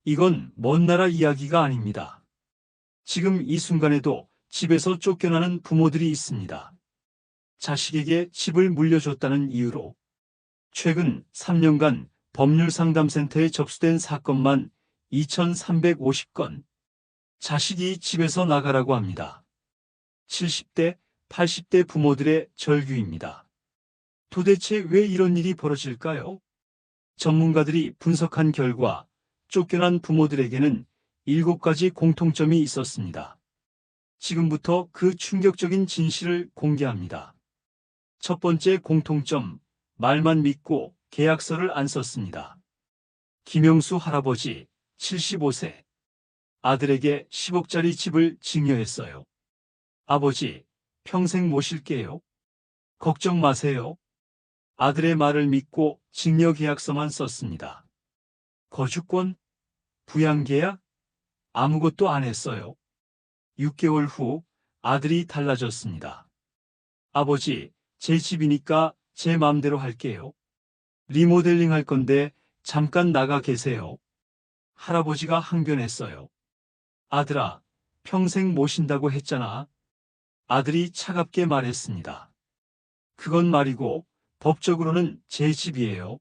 이건 먼 나라 이야기가 아닙니다. 지금 이 순간에도 집에서 쫓겨나는 부모들이 있습니다. 자식에게 집을 물려줬다는 이유로 최근 3년간 법률상담센터에 접수된 사건만 2,350건. 자식이 집에서 나가라고 합니다. 70대, 80대 부모들의 절규입니다. 도대체 왜 이런 일이 벌어질까요? 전문가들이 분석한 결과 쫓겨난 부모들에게는 7가지 공통점이 있었습니다. 지금부터 그 충격적인 진실을 공개합니다. 첫 번째 공통점, 말만 믿고 계약서를 안 썼습니다. 김영수 할아버지, 75세. 아들에게 10억짜리 집을 증여했어요. 아버지, 평생 모실게요. 걱정 마세요. 아들의 말을 믿고 증여계약서만 썼습니다. 거주권, 부양계약, 아무것도 안 했어요. 6개월 후 아들이 달라졌습니다. 아버지, 제 집이니까 제 맘대로 할게요. 리모델링 할 건데 잠깐 나가 계세요. 할아버지가 항변했어요. 아들아, 평생 모신다고 했잖아. 아들이 차갑게 말했습니다. 그건 말이고 법적으로는 제 집이에요.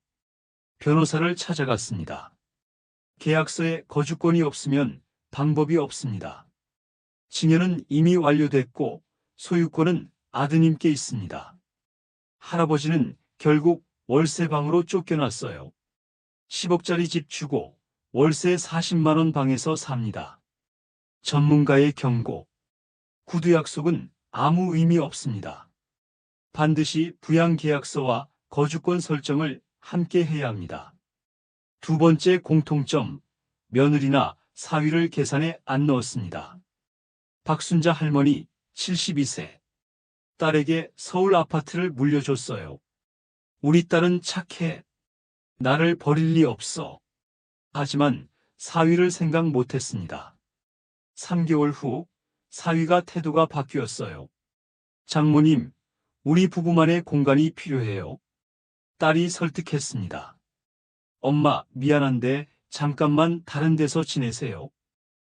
변호사를 찾아갔습니다. 계약서에 거주권이 없으면 방법이 없습니다. 증여는 이미 완료됐고 소유권은 아드님께 있습니다. 할아버지는 결국 월세방으로 쫓겨났어요. 10억짜리 집 주고 월세 40만 원 방에서 삽니다. 전문가의 경고. 구두 약속은 아무 의미 없습니다. 반드시 부양계약서와 거주권 설정을 함께 해야 합니다. 두 번째 공통점, 며느리나 사위를 계산에 안 넣었습니다. 박순자 할머니, 72세. 딸에게 서울 아파트를 물려줬어요. 우리 딸은 착해. 나를 버릴 리 없어. 하지만 사위를 생각 못했습니다. 3개월 후 사위가 태도가 바뀌었어요. 장모님, 우리 부부만의 공간이 필요해요. 딸이 설득했습니다. 엄마, 미안한데 잠깐만 다른 데서 지내세요.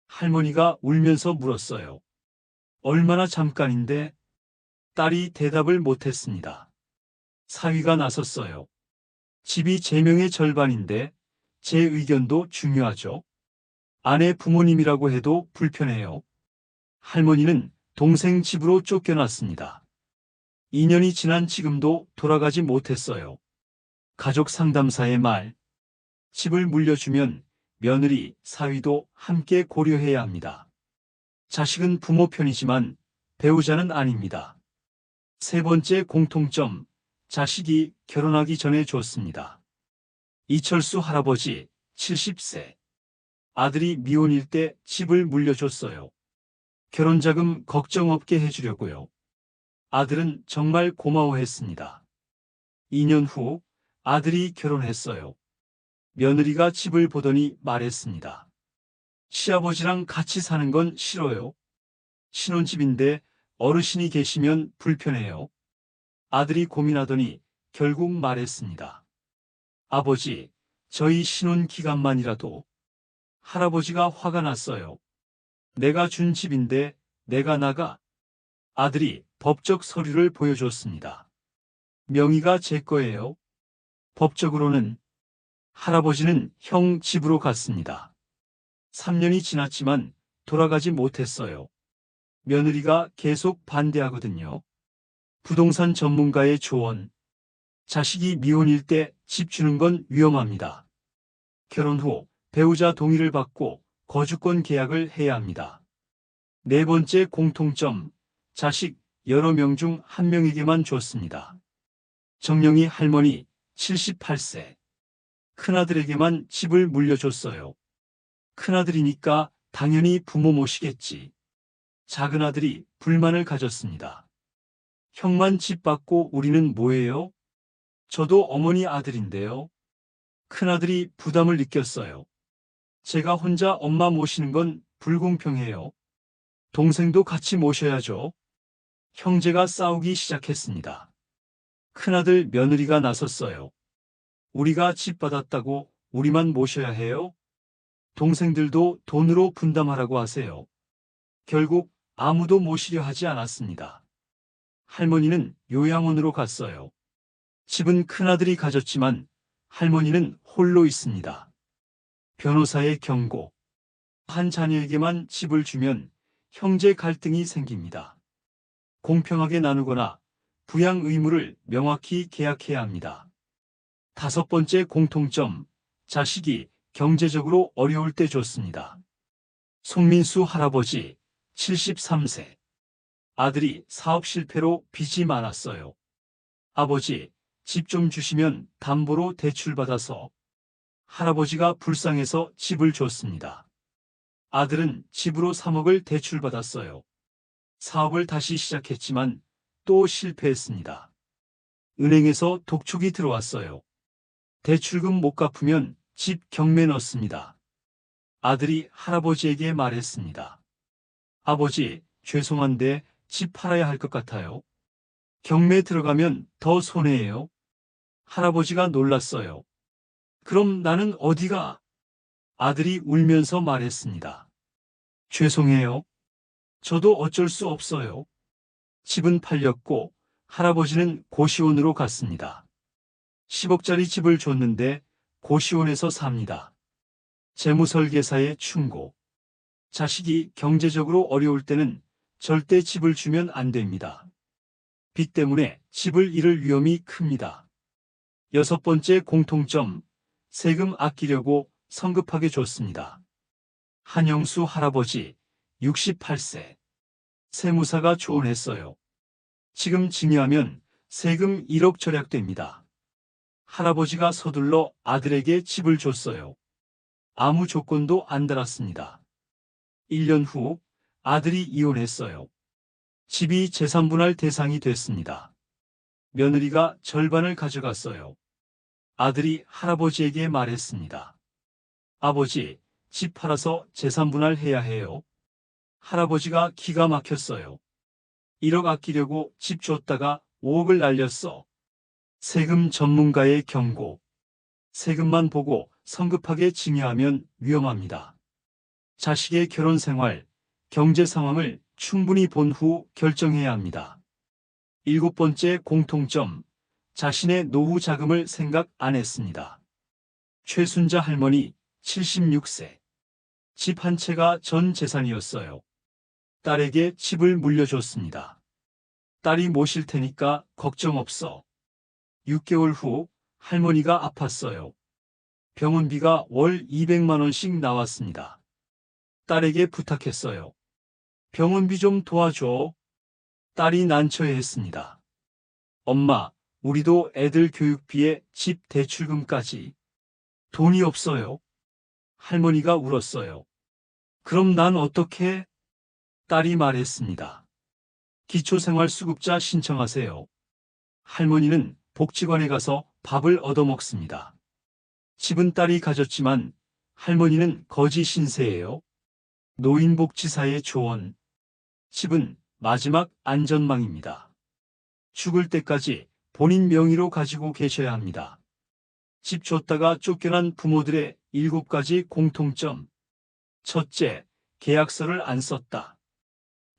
할머니가 울면서 물었어요. 얼마나 잠깐인데? 딸이 대답을 못했습니다. 사위가 나섰어요. 집이 제 명의 절반인데 제 의견도 중요하죠. 아내 부모님이라고 해도 불편해요. 할머니는 동생 집으로 쫓겨났습니다. 2년이 지난 지금도 돌아가지 못했어요. 가족 상담사의 말. 집을 물려주면 며느리, 사위도 함께 고려해야 합니다. 자식은 부모 편이지만 배우자는 아닙니다. 세 번째 공통점, 자식이 결혼하기 전에 줬습니다. 이철수 할아버지, 70세. 아들이 미혼일 때 집을 물려줬어요. 결혼자금 걱정 없게 해주려고요. 아들은 정말 고마워했습니다. 2년 후 아들이 결혼했어요. 며느리가 집을 보더니 말했습니다. 시아버지랑 같이 사는 건 싫어요. 신혼집인데 어르신이 계시면 불편해요. 아들이 고민하더니 결국 말했습니다. 아버지, 저희 신혼 기간만이라도. 할아버지가 화가 났어요. 내가 준 집인데 내가 나가. 아들이 법적 서류를 보여줬습니다. 명의가 제 거예요. 법적으로는. 할아버지는 형 집으로 갔습니다. 3년이 지났지만 돌아가지 못했어요. 며느리가 계속 반대하거든요. 부동산 전문가의 조언. 자식이 미혼일 때 집 주는 건 위험합니다. 결혼 후 배우자 동의를 받고 거주권 계약을 해야 합니다. 네 번째 공통점, 자식 여러 명 중 한 명에게만 줬습니다. 정영희 할머니, 78세. 큰아들에게만 집을 물려줬어요. 큰아들이니까 당연히 부모 모시겠지. 작은아들이 불만을 가졌습니다. 형만 집 받고 우리는 뭐예요? 저도 어머니 아들인데요. 큰아들이 부담을 느꼈어요. 제가 혼자 엄마 모시는 건 불공평해요. 동생도 같이 모셔야죠. 형제가 싸우기 시작했습니다. 큰아들 며느리가 나섰어요. 우리가 집 받았다고 우리만 모셔야 해요? 동생들도 돈으로 분담하라고 하세요. 결국 아무도 모시려 하지 않았습니다. 할머니는 요양원으로 갔어요. 집은 큰아들이 가졌지만 할머니는 홀로 있습니다. 변호사의 경고. 한 자녀에게만 집을 주면 형제 갈등이 생깁니다. 공평하게 나누거나 부양 의무를 명확히 계약해야 합니다. 5번째 공통점. 자식이 경제적으로 어려울 때 줬습니다. 송민수 할아버지 73세. 아들이 사업 실패로 빚이 많았어요. 아버지, 집 좀 주시면 담보로 대출받아서. 할아버지가 불쌍해서 집을 줬습니다. 아들은 집으로 3억을 대출받았어요. 사업을 다시 시작했지만 또 실패했습니다. 은행에서 독촉이 들어왔어요. 대출금 못 갚으면 집 경매 넣습니다. 아들이 할아버지에게 말했습니다. 아버지, 죄송한데 집 팔아야 할 것 같아요. 경매 들어가면 더 손해예요. 할아버지가 놀랐어요. 그럼 나는 어디가? 아들이 울면서 말했습니다. 죄송해요. 저도 어쩔 수 없어요. 집은 팔렸고 할아버지는 고시원으로 갔습니다. 10억짜리 집을 줬는데 고시원에서 삽니다. 재무설계사의 충고. 자식이 경제적으로 어려울 때는 절대 집을 주면 안 됩니다. 빚 때문에 집을 잃을 위험이 큽니다. 6번째 공통점. 세금 아끼려고 성급하게 줬습니다. 한영수 할아버지 68세. 세무사가 조언했어요. 지금 증여하면 세금 1억 절약됩니다. 할아버지가 서둘러 아들에게 집을 줬어요. 아무 조건도 안 달았습니다. 1년 후 아들이 이혼했어요. 집이 재산분할 대상이 됐습니다. 며느리가 절반을 가져갔어요. 아들이 할아버지에게 말했습니다. 아버지, 집 팔아서 재산분할해야 해요. 할아버지가 기가 막혔어요. 1억 아끼려고 집 줬다가 5억을 날렸어. 세금 전문가의 경고. 세금만 보고 성급하게 증여하면 위험합니다. 자식의 결혼 생활, 경제 상황을 충분히 본 후 결정해야 합니다. 7번째 공통점. 자신의 노후 자금을 생각 안 했습니다. 최순자 할머니 76세. 집 한 채가 전 재산이었어요. 딸에게 집을 물려줬습니다. 딸이 모실 테니까 걱정 없어. 6개월 후 할머니가 아팠어요. 병원비가 월 200만 원씩 나왔습니다. 딸에게 부탁했어요. 병원비 좀 도와줘. 딸이 난처해했습니다. 엄마, 우리도 애들 교육비에 집 대출금까지. 돈이 없어요. 할머니가 울었어요. 그럼 난 어떻게? 딸이 말했습니다. 기초생활수급자 신청하세요. 할머니는 복지관에 가서 밥을 얻어먹습니다. 집은 딸이 가졌지만 할머니는 거지 신세예요. 노인복지사의 조언. 집은 마지막 안전망입니다. 죽을 때까지 본인 명의로 가지고 계셔야 합니다. 집 줬다가 쫓겨난 부모들의 7가지 공통점. 첫째, 계약서를 안 썼다.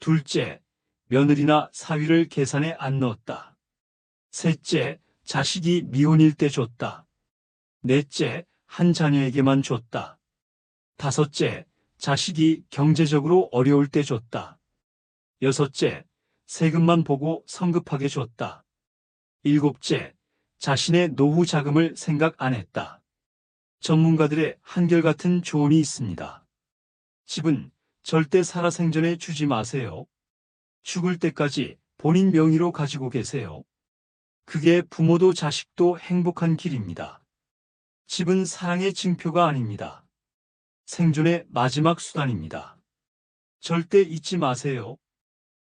둘째, 며느리나 사위를 계산에 안 넣었다. 셋째, 자식이 미혼일 때 줬다. 넷째, 한 자녀에게만 줬다. 다섯째, 자식이 경제적으로 어려울 때 줬다. 여섯째, 세금만 보고 성급하게 줬다. 일곱째, 자신의 노후 자금을 생각 안 했다. 전문가들의 한결같은 조언이 있습니다. 집은 절대 살아생전에 주지 마세요. 죽을 때까지 본인 명의로 가지고 계세요. 그게 부모도 자식도 행복한 길입니다. 집은 사랑의 증표가 아닙니다. 생존의 마지막 수단입니다. 절대 잊지 마세요.